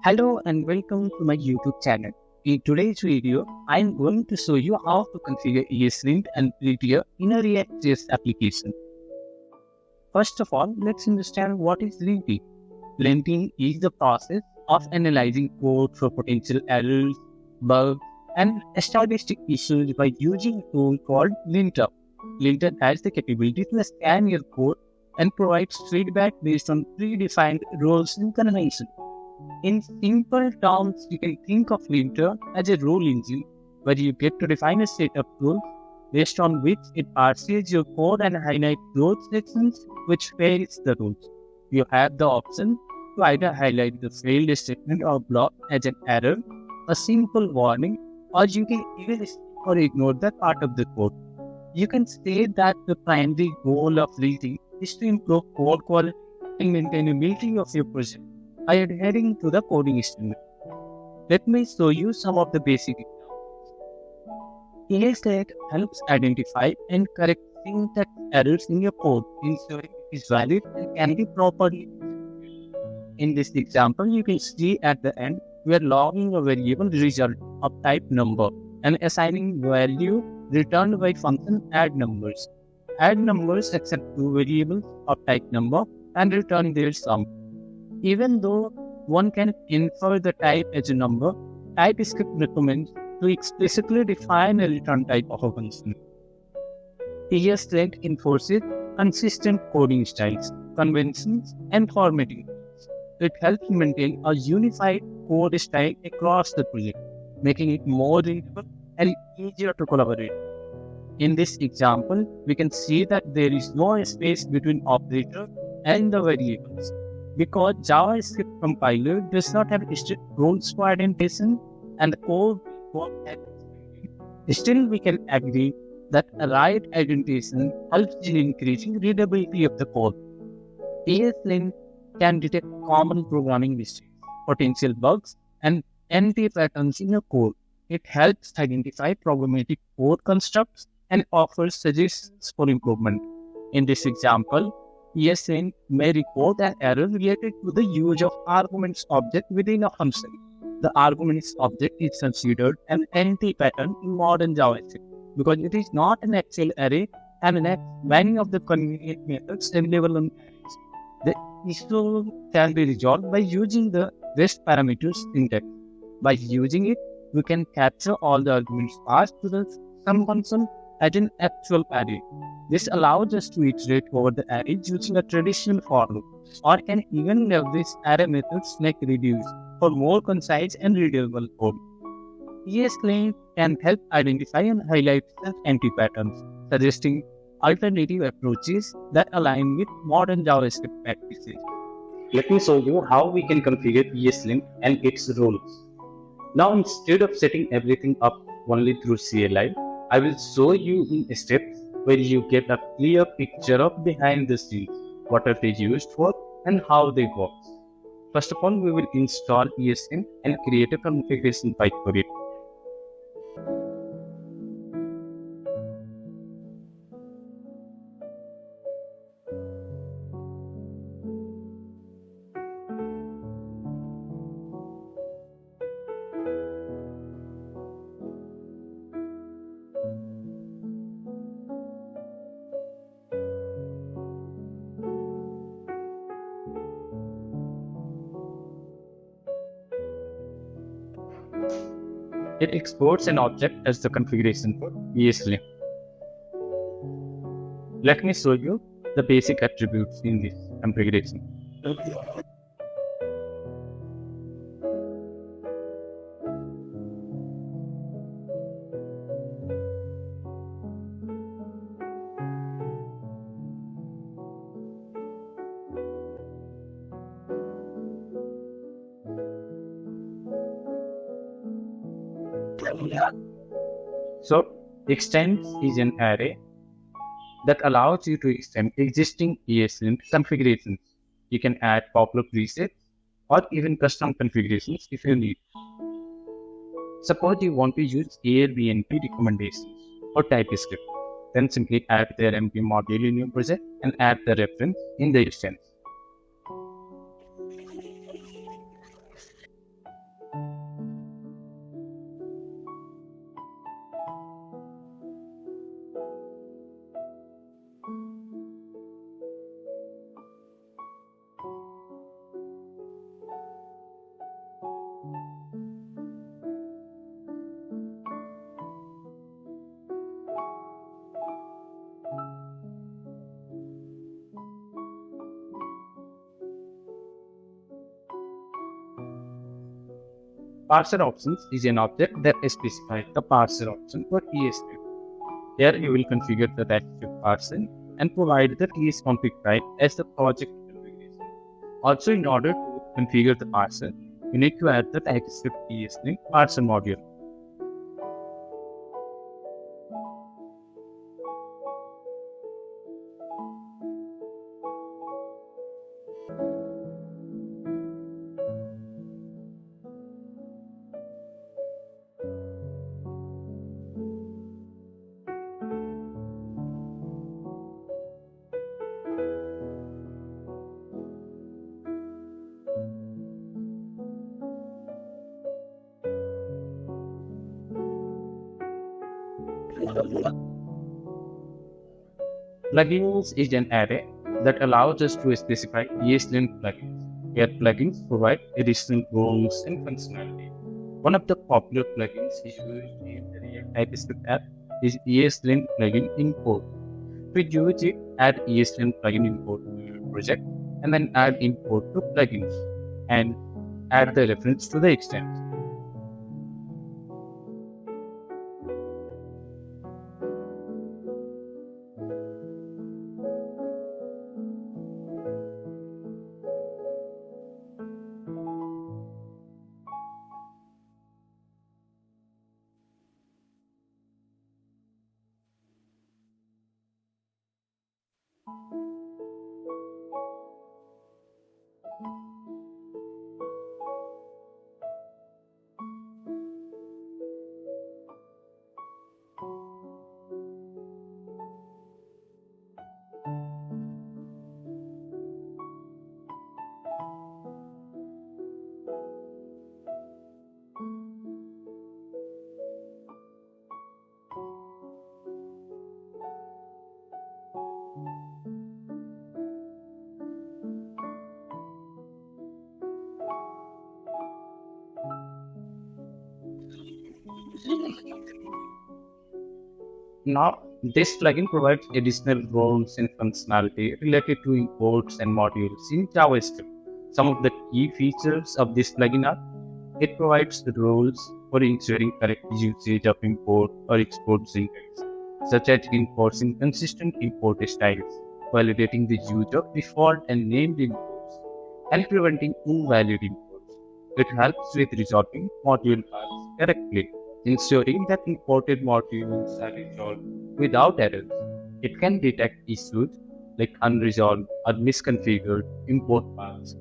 Hello and welcome to my YouTube channel. In today's video, I am going to show you how to configure ESLint and Prettier in a Reactjs application. First of all, let's understand what is linting. Linting is the process of analyzing code for potential errors, bugs, and stylistic issues by using a tool called linter. Linter has the capability to scan your code and provides feedback based on predefined roles and conventions. In simple terms, you can think of linter as a rule engine where you get to define a set of rules based on which it parses your code and highlights those sections which fails the rules. You have the option to either highlight the failed statement or block as an error, a simple warning, or you can even skip or ignore that part of the code. You can say that the primary goal of linting is to improve code quality and maintainability of your project by adhering to the coding standard. Let me show you some of the basic examples. ESLint helps identify and correct syntax errors in your code, ensuring it is valid and can be properly executed. In this example, you can see at the end, we are logging a variable result of type number and assigning value returned by function add numbers. Add numbers accept two variables of type number and return their sum. Even though one can infer the type as a number, TypeScript recommends to explicitly define a return type of a function. ESLint enforces consistent coding styles, conventions, and formatting. It helps maintain a unified code style across the project, making it more readable and easier to collaborate. In this example, we can see that there is no space between operator and the variables. Because JavaScript compiler does not have strict rules for indentation and the code won't have it. Still, we can agree that a right indentation helps in increasing readability of the code. ESLint can detect common programming mistakes, potential bugs, and anti-patterns in your code. It helps identify problematic code constructs and offers suggestions for improvement. In this example, ESLint may report an error related to the use of arguments object within a function. The arguments object is considered an anti-pattern in modern JavaScript because it is not an actual array and lacks many of the convenient methods available on arrays. The issue can be resolved by using the rest parameters syntax. By using it, we can capture all the arguments passed to the sum function as an actual array. This allows us to iterate over the array using a traditional for loop, or can even leverage array methods like reduce for more concise and readable code. ESLint can help identify and highlight such anti-patterns, suggesting alternative approaches that align with modern JavaScript practices. Let me show you how we can configure ESLint and its rules. Now, instead of setting everything up only through CLI, I will show you in steps where you get a clear picture of behind the scenes, what are they used for and how they work. First of all, we will install ESLint and create a configuration file for it. It exports an object as the configuration for ESLint. Let me show you the basic attributes in this configuration. So, extends is an array that allows you to extend existing ESLint configurations. You can add popular presets or even custom configurations if you need. Suppose you want to use Airbnb recommendations or TypeScript, then simply add their MP module in your project and add the reference in the instance. Parser options is an object that specifies the parser option for ESLint. Here you will configure the TypeScript parser and provide the tsconfig type as the project configuration. Also, in order to configure the parser, you need to add the TypeScript ESLint parser module. Plugins is an array that allows us to specify ESLint plugins. Here, plugins provide additional roles and functionality. One of the popular plugins used in the React TypeScript app is ESLint plugin import. To use it, add ESLint plugin import to your project and then add import to plugins and add the reference to the extension. Now, this plugin provides additional roles and functionality related to imports and modules in JavaScript. Some of the key features of this plugin are: it provides the rules for ensuring correct usage of import or export syntax, such as enforcing consistent import styles, validating the use of default and named imports, and preventing invalid imports. It helps with resolving module paths correctly, ensuring that imported modules are resolved without errors. It can detect issues like unresolved or misconfigured import paths.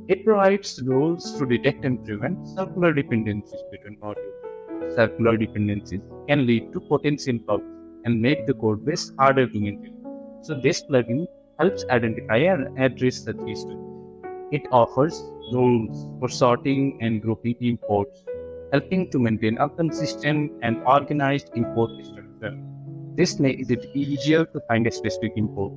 It provides rules to detect and prevent circular dependencies between modules. Circular dependencies can lead to potential bugs and make the code base harder to maintain. So this plugin helps identify and address such issues. It offers rules for sorting and grouping imports, helping to maintain a consistent and organized import structure. This makes it easier to find a specific import.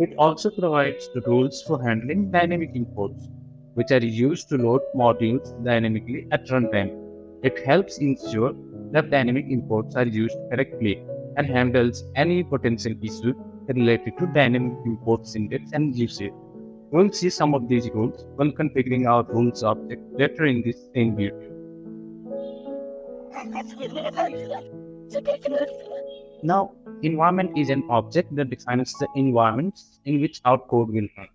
It also provides the rules for handling dynamic imports, which are used to load modules dynamically at runtime. It helps ensure that dynamic imports are used correctly and handles any potential issues related to dynamic import syntax and usage. We'll see some of these rules when configuring our rules object later in this same video. Now, environment is an object that defines the environments in which our code will run.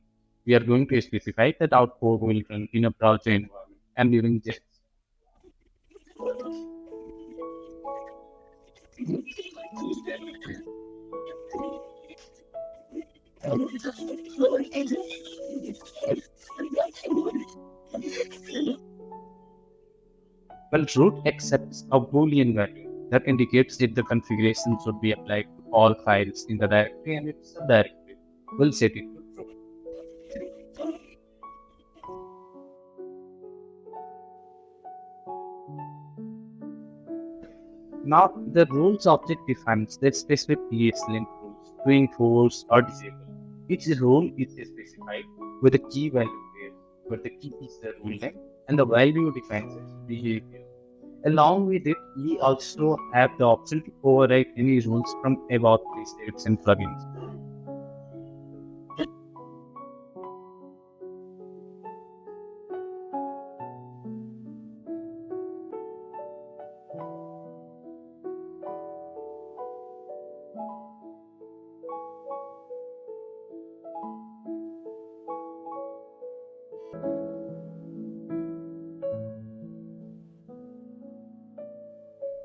We are going to specify that our code will run in a browser environment and during this. Well, root accepts a Boolean value that indicates that the configuration should be applied to all files in the directory and its subdirectory. We'll set it to true. Now, the rules object defines the specific ESLint rules to enforce or disable. Each rule is specified with a key value pair, where the key is the rule name and the value defines its behavior. Along with it, we also have the option to override any rules from above presets and plugins.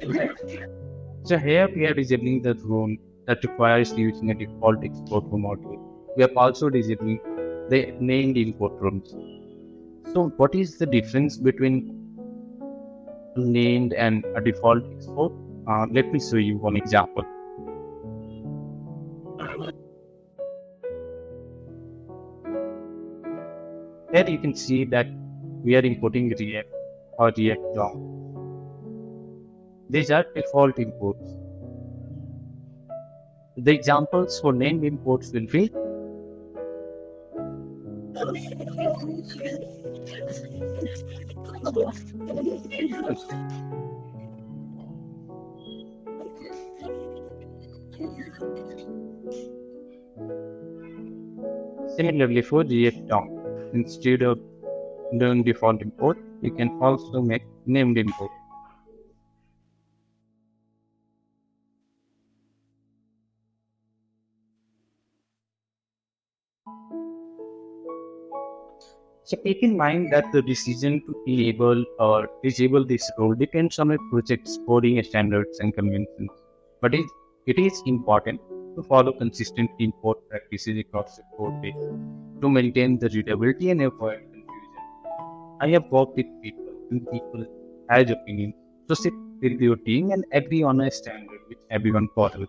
So here we are disabling the rule that requires using a default export module. We are also disabling the named import rules. So what is the difference between named and a default export? Let me show you one example. Here you can see that we are importing React or React DOM. These are default imports. The examples for named imports will be similarly for React DOM. Instead of doing default import, you can also make named import. So keep in mind that the decision to enable or disable this rule depends on a project's coding standards and conventions. But it is important to follow consistent import practices across the code base to maintain the readability and avoid confusion. I have worked with people and people has opinions. So sit with your team and agree on a standard which everyone follows.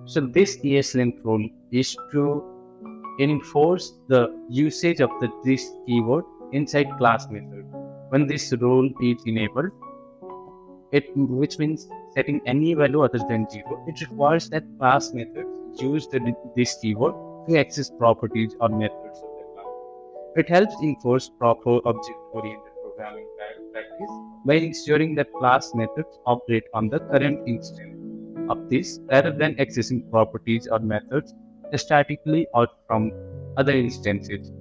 So this ESLint rule is to enforce the usage of this keyword inside class method. When this rule is enabled, which means setting any value other than 0, it requires that class methods use this keyword to access properties or methods of the class. It helps enforce proper object-oriented programming practice by ensuring that class methods operate on the current instance of this rather than accessing properties or methods statically or from other instances.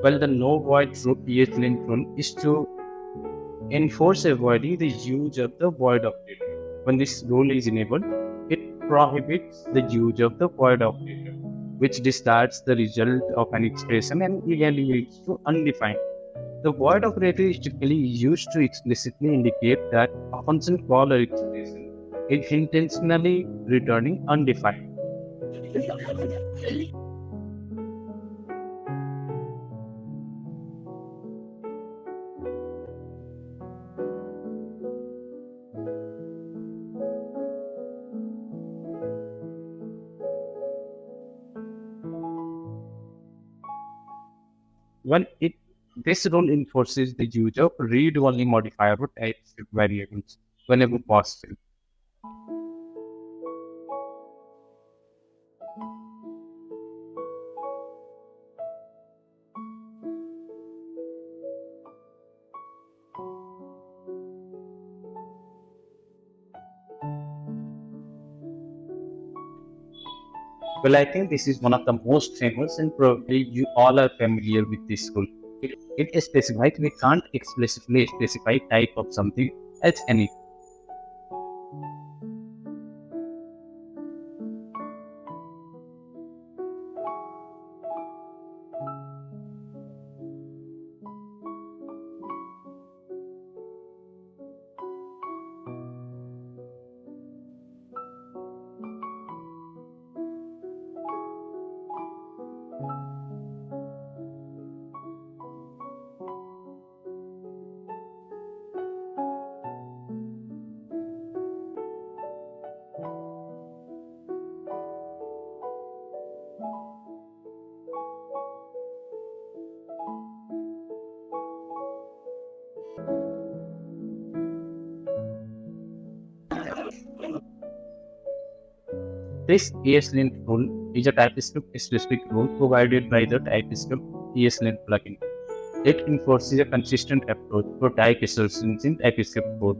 Well, the no void ESLint rule is to enforce avoiding the use of the void operator. When this rule is enabled, it prohibits the use of the void operator, which discards the result of an expression and evaluates to undefined. The void operator is typically used to explicitly indicate that a function call or expression is intentionally returning undefined. When this rule enforces the use of read-only modifier or TypeScript variables whenever possible. Well, I think this is one of the most famous, and probably you all are familiar with this rule. It specifies we can't explicitly specify type of something as any. This ESLint rule is a TypeScript specific rule provided by the TypeScript ESLint plugin. It enforces a consistent approach for type assertions in TypeScript code.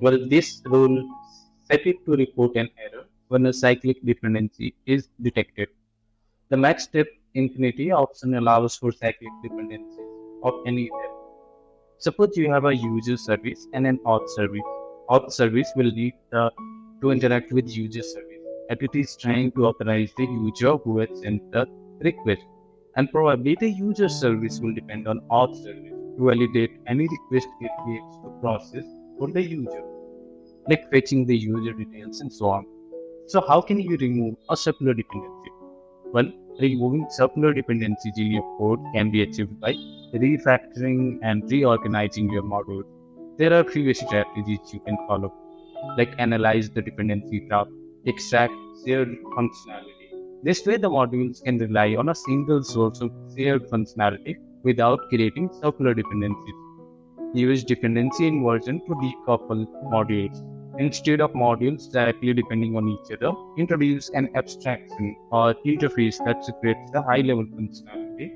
Well, this rule set it to report an error when a cyclic dependency is detected. The max step infinity option allows for cyclic dependencies of any type. Suppose you have a user service and an auth service. Auth service will need to interact with user service, and it is trying to authorize the user who has sent the request. And probably the user service will depend on auth service to validate any request it needs to process for the user, like fetching the user details and so on. So how can you remove a circular dependency? Well, removing circular dependencies in your code can be achieved by refactoring and reorganizing your module. There are few strategies you can follow, like analyze the dependency graph, extract shared functionality. This way, the modules can rely on a single source of shared functionality without creating circular dependencies. Use dependency inversion to decouple modules. Instead of modules directly depending on each other, introduce an abstraction or interface that separates the high-level functionality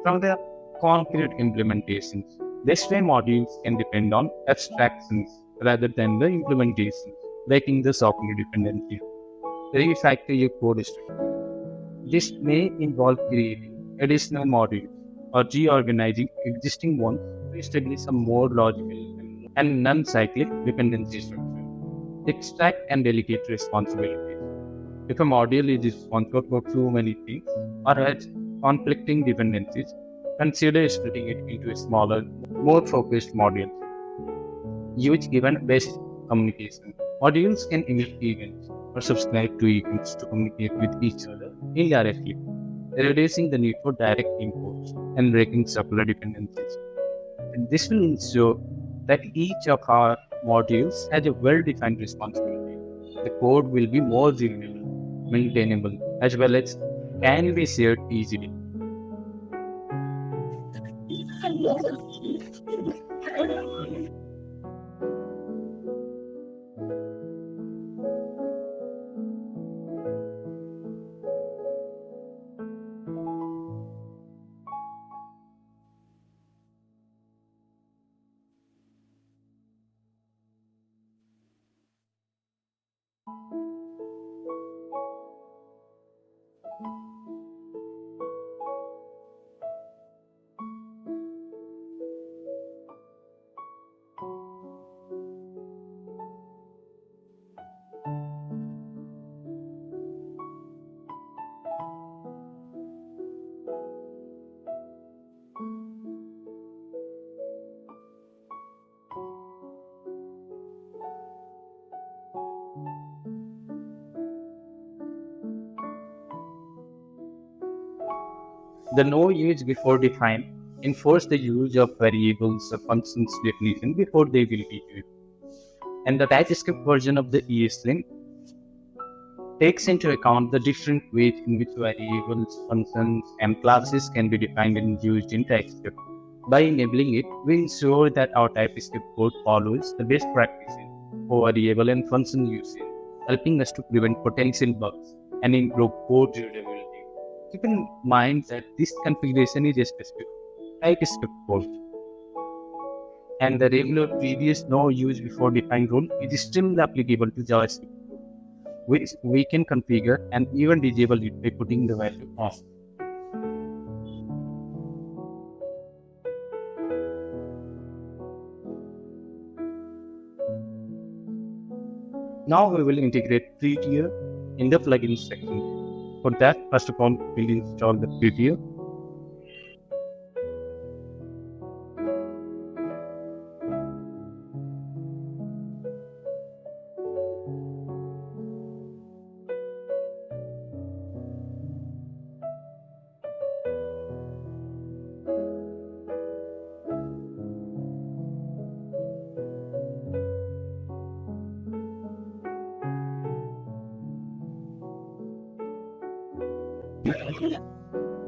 from the concrete implementations. This way, modules can depend on abstractions rather than the implementations, breaking the software dependency. Refactor your code structure. This may involve creating additional modules or reorganizing existing ones to establish a more logical and non-cyclic dependency structure. Extract and delegate responsibilities. If a module is responsible for too many things or has conflicting dependencies, consider splitting it into smaller, more focused modules. Use event-based communication. Modules can emit events or subscribe to events to communicate with each other indirectly, reducing the need for direct imports and breaking circular dependencies. And this will ensure that each of our modules has a well-defined responsibility. The code will be more readable, maintainable, as well as can be shared easily. The no use before define enforce the use of variables or functions definition before they will be used. And the TypeScript version of the ESLint takes into account the different ways in which variables, functions, and classes can be defined and used in TypeScript. By enabling it, we ensure that our TypeScript code follows the best practices for variable and function usage, helping us to prevent potential bugs and improve code readability. Keep in mind that this configuration is a specific TypeScript code, and the regular previous no use before defined rule is still applicable to JavaScript, which we can configure and even disable it by putting the value off. Now we will integrate Prettier in the plugin section. For that, first of all, we'll install the Prettier.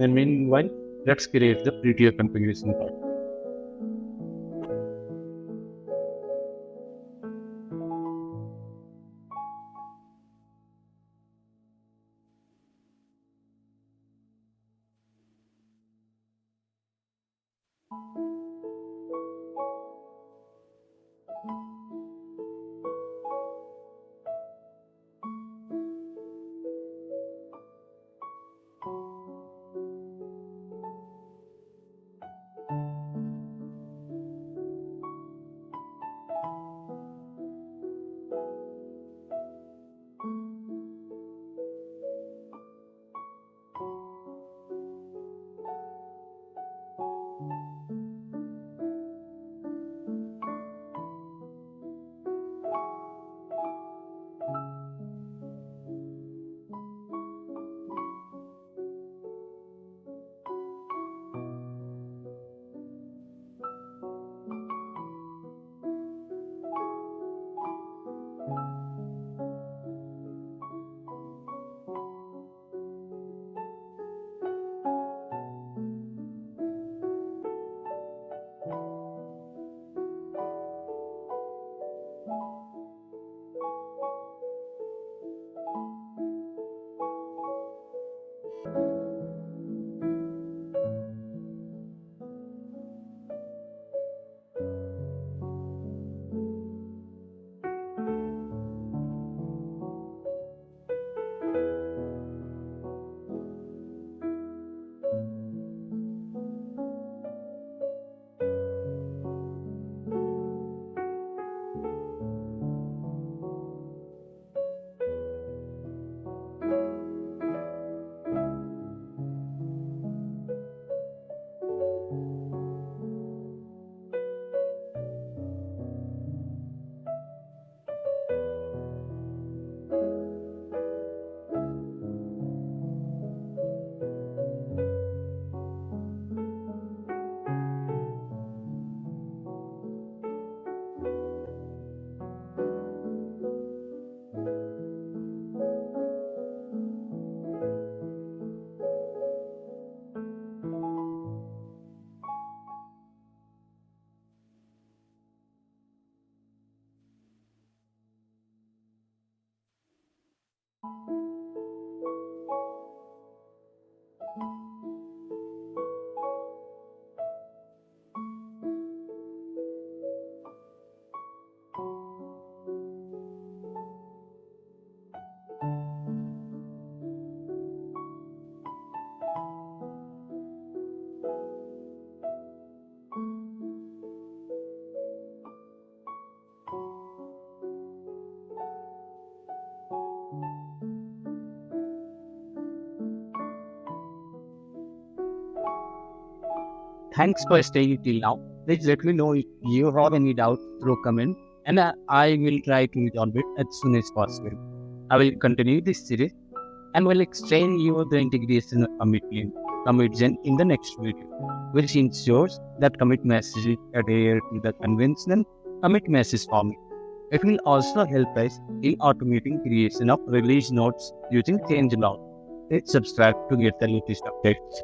And meanwhile, let's create the Prettier configuration part. Thanks for staying till now. Please let me know if you have any doubt through comment, and I will try to resolve it as soon as possible. I will continue this series and will explain you the integration of commit in the next video, which ensures that commit messages adhere to the conventional commit message format. It will also help us in automating creation of release notes using change log. Please subscribe to get the latest updates.